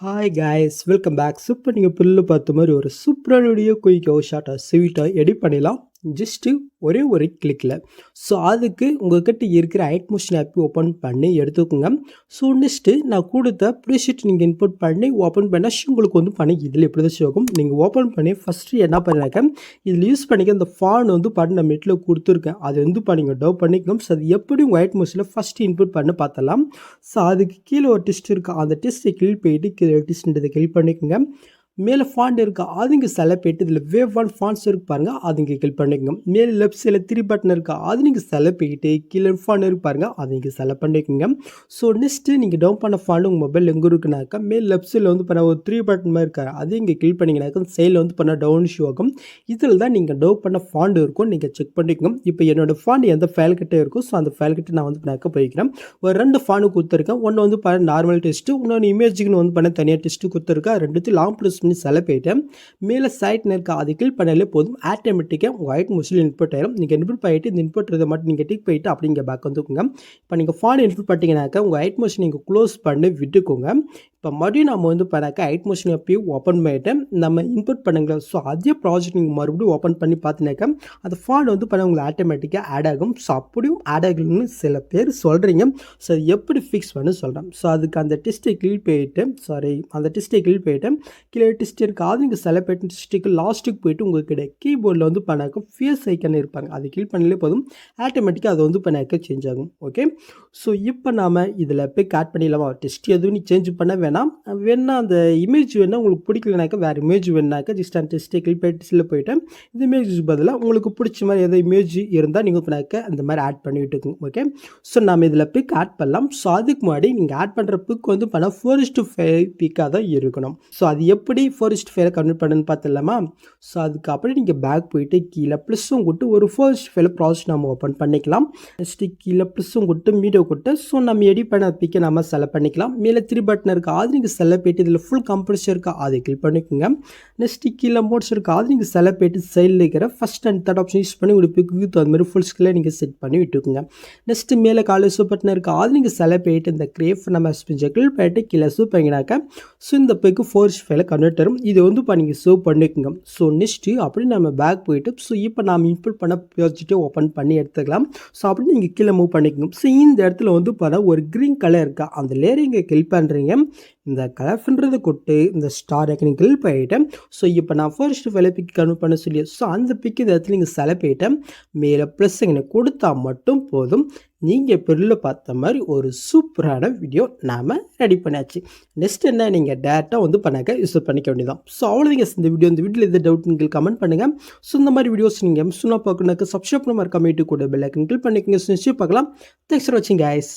Hi guys welcome back. Super. நீங்கள் புல்லு பார்த்த மாதிரி ஒரு சூப்பரான வீடியோ குயிக்காக ஷார்ட்டாக ஸ்வீட்டாக எடிட் பண்ணிடலாம் ஜஸ்ட்டு ஒரே ஒரு கிளிக்கில். ஸோ அதுக்கு உங்கள்கிட்ட இருக்கிற ஐட்மோஷன் ஆப்பை ஓப்பன் பண்ணி எடுத்துக்கோங்க. ஸோ நெக்ஸ்ட்டு நான் கொடுத்த ப்ரீஷீட் நீங்கள் இன்புட் பண்ணி ஓப்பன் பண்ணால் உங்களுக்கு பண்ணி இதில் எப்படி தான் ஆகும். நீங்கள் ஓப்பன் பண்ணி ஃபஸ்ட்டு என்ன பண்ணினாக்க இதில் யூஸ் பண்ணிக்க இந்த ஃபான் பண்ணி நம்ம நெட்டில் கொடுத்துருக்கேன். அது பண்ணிங்க டவு பண்ணிக்கணும். ஸோ அது எப்படி உங்கள் ஐட்மோஷனில் ஃபஸ்ட்டு இன்புட் பண்ணி பார்த்தலாம். ஸோ அதுக்கு கீழே ஒரு டெஸ்ட் இருக்குது. அந்த டெஸ்ட்டை கிளிக் போயிட்டு கீழே டெஸ்ட்ன்றதை கிளிக் பண்ணிக்கோங்க. மேலே ஃபாண்ட் இருக்கா அதுங்க செலக்ட் போயிட்டு இதில் வேவ் ஒன் ஃபாண்ட்ஸ் இருக்கு பாருங்கள் அது இங்கே கிளிக் பண்ணிக்கோங்க. மேலே லெஃப்ட் சைடில் 3 பட்டன் இருக்கா அது நீங்கள் செலக்ட் போயிட்டு கீழே ஃபாண்ட் இருக்கு பாருங்கள் அது இங்கே செலக்ட் பண்ணிக்கோங்க. ஸோ நெக்ஸ்ட்டு நீங்கள் டவுன் பண்ண ஃபாண்ட் உங்கள் மொபைல் எங்கே இருக்குனாக்கா மேலே லெஃப்ட் சைடில் பண்ண ஒரு 3 பட்டன் மாதிரி இருக்காரு அது இங்கே கிளிக் பண்ணிங்கனாக்கா சைடில் பண்ண டவுன் ஷோ ஆகும். இதில் தான் நீங்கள் டவுன் பண்ண ஃபாண்ட் இருக்கும் நீங்கள் செக் பண்ணிக்கோங்க. இப்போ என்னோடய ஃபாண்ட் எந்த ஃபைல் கிட்டே இருக்கும். ஸோ அந்த ஃபைல் கிட்ட நான் பண்ணாக்க போய்க்கிறேன். ஒரு 2 ஃபாண்ட் கொடுத்துருக்கேன். ஒன்று பண்ண நார்மல் டெஸ்ட்டு இன்னொன்று இமேஜுக்குன்னு பண்ண தனியாக டெஸ்ட்டு கொடுத்துருக்கேன். ரெண்டுத்தையும் லாங் ப்ரெஸ் பண்ணி செலக்ட் போயிட்டு மேலே சைட் இருக்கா அது கிளிக் பண்ணாலே போதும். ஆட்டோமேட்டிக்காக உங்கள் ஐட் மோஸ்ட்லி இன்புட் ஆயிடும். நீங்கள் இன்புட் பண்ணிட்டு இந்த இன்புட் மட்டும் நீங்கள் டிக் போயிட்டு அப்படிங்க பேக் வந்துக்கோங்க. இப்போ நீங்கள் ஃபாண்ட் இன்புட் பண்ணிட்டீங்கன்னாக்கா உங்கள் ஐட் மோஷன் நீங்கள் க்ளோஸ் பண்ணி விட்டுக்கோங்க. இப்போ மறுபடியும் நம்ம பண்ணாக்கா ஐட் மோஷன் எப்பயும் ஓப்பன் பண்ணிவிட்டு நம்ம இன்புட் பண்ணுங்களா. ஸோ அதே ப்ராஜெக்ட் நீங்கள் மறுபடியும் ஓப்பன் பண்ணி பார்த்தினாக்கா அந்த ஃபாண்ட் பண்ண உங்களுக்கு ஆட்டோமேட்டிக்காக ஆட் ஆகும். ஸோ அப்படியும் ஆட் ஆகணும்னு சில பேர் சொல்கிறீங்க. ஸோ எப்படி ஃபிக்ஸ் பண்ண சொல்கிறேன். ஸோ அதுக்கு அந்த டெஸ்ட்டை கிளிக் போயிட்டு அந்த டெஸ்ட்டை கிளிக் போயிட்டு கீழே டெஸ்ட் இருக்குது அது நீங்கள் செலக்ட் பண்ணிட்டு டெஸ்ட்டுக்கு லாஸ்ட்டுக்கு போயிட்டு உங்களுக்கு கீபோர்டில் பண்ணாக்க ஃபேஸ் ஐக்கன் இருப்பாங்க அது கிளிக் பண்ணலே போதும். ஆட்டோமேட்டிக்காக அது பண்ணாக்க சேஞ்ச் ஆகும். ஓகே. ஸோ இப்போ நாம் இதில் போய் ஆட் பண்ணிடலாமா. டெஸ்ட் எதுவும் நீ சேஞ்ச் பண்ண வேணா அந்த இமேஜ் வேணால் உங்களுக்கு பிடிக்கலனாக்கா வேறு இமேஜ் வேணாக்கா ஜஸ்ட் அந்த டெஸ்ட்டை கிளிக் பண்ணிட்டு போயிட்டு இந்த இமேஜ் பதிலாக உங்களுக்கு பிடிச்ச மாதிரி எதாவது இமேஜ் இருந்தால் நீங்கள் பண்ணாக்க அந்த மாதிரி ஆட் பண்ணி விட்டுக்குங்க. ஓகே. ஸோ நம்ம இதில் பிக் ஆட் பண்ணலாம். ஸோ அதுக்கு முன்னாடி நீங்கள் ஆட் பண்ணுற பிக் பண்ண 4:5 பிக்காக தான் இருக்கணும். ஸோ அது எப்படி 4:5 கன்வெர்ட் பண்ணுன்னு பார்த்துடலாமா. ஸோ அதுக்கு அப்படியே நீங்கள் பேக் போயிட்டு கீழே ப்ளஸ்ஸும் கொடுத்து ஒரு 4:5 ப்ராசஸ் நம்ம ஓப்பன் பண்ணிக்கலாம். நெக்ஸ்ட்டு கீழே ப்ளஸ்ஸும் கொடுத்து மீடியோ கொடுத்து ஸோ நம்ம எடிட் பண்ண பிக்கை நம்ம செலக்ட் பண்ணிக்கலாம். மேலே 3 பட்டன் இருக்கா அது நீங்கள் செலக்ட் போயிட்டு இதில் ஃபுல் கம்ப்ரஸர் இருக்கா அதை கிளிக் பண்ணிக்கோங்க. நெக்ஸ்ட்டு கீழே மோட்ஸ் இருக்கா அது நீங்கள் செலக்ட் போயிட்டு சைடில் இருக்கிற first and third option use பண்ணி உங்களுக்கு பிக்கு அது மாதிரி ஃபுல் ஸ்கில்லை நீங்கள் செட் பண்ணி விட்டுக்குங்க. நெக்ஸ்ட்டு மேலே காலேஜ் பட்டன் இருக்கா அது நீங்கள் செலக்ட் போயிட்டு இந்த கிரேஃப் நம்ம கிளிக் பண்ணிட்டு கீழே சூப் பண்ணிங்கனாக்கா ஸோ இந்த பிக்கு 4:5 கன்வெர்ட் வரும். இது நீங்கள் சேவ் பண்ணிக்கோங்க. ஸோ நெக்ஸ்ட்டு அப்படி நம்ம பேக் போயிட்டு ஸோ இப்போ நாம் இன்புட் பண்ண ப்ராஜெக்டை ஓப்பன் பண்ணி எடுத்துக்கலாம். ஸோ அப்படி நீங்கள் கீழே மூவ் பண்ணிக்கோங்க. ஸோ இந்த இடத்துல பண்ண ஒரு க்ரீன் கலர் இருக்கா அந்த லேயரை இங்கே கிளிக் பண்ணுறீங்க. இந்த கலர்ஃபுன்றதை கொட்டு இந்த ஸ்டார் ஐக்கனை கிளிக் பண்ணிவிட்டேன். ஸோ இப்போ நான் 4:5 பிக் கன்வெர்ட் பண்ண சொல்லி ஸோ அந்த பிக் இந்த இடத்துல நீங்கள் செலக்ட் பண்ணிவிட்டேன். மேலே ப்ளஸ் இங்கே கொடுத்தா மட்டும் போதும். நீங்கள் பெரில் பார்த்த மாதிரி ஒரு சூப்பரான வீடியோ நாம் ரெடி பண்ணியாச்சு. நெக்ஸ்ட் என்ன நீங்கள் டேரெக்டாக பண்ணாக்க யூஸ் பண்ணிக்க வேண்டியதான். ஸோ அவ்வளோதாங்க இந்த வீடியோவில் எந்த டவுட் நீங்கள் கமெண்ட் பண்ணுங்கள். ஸோ இந்த மாதிரி வீடியோஸ் நீங்கள் சொன்னால் பார்க்கணுனாக்க சப்ஸ்கிரைப் பண்ண மாதிரி கமெண்ட்டு கூட பெல் ஐக்கன் கிளிக் பண்ணிக்கோங்க. நிச்சயம் பார்க்கலாம். தேங்க்ஸ் ஃபார் வாட்சிங் கைஸ்.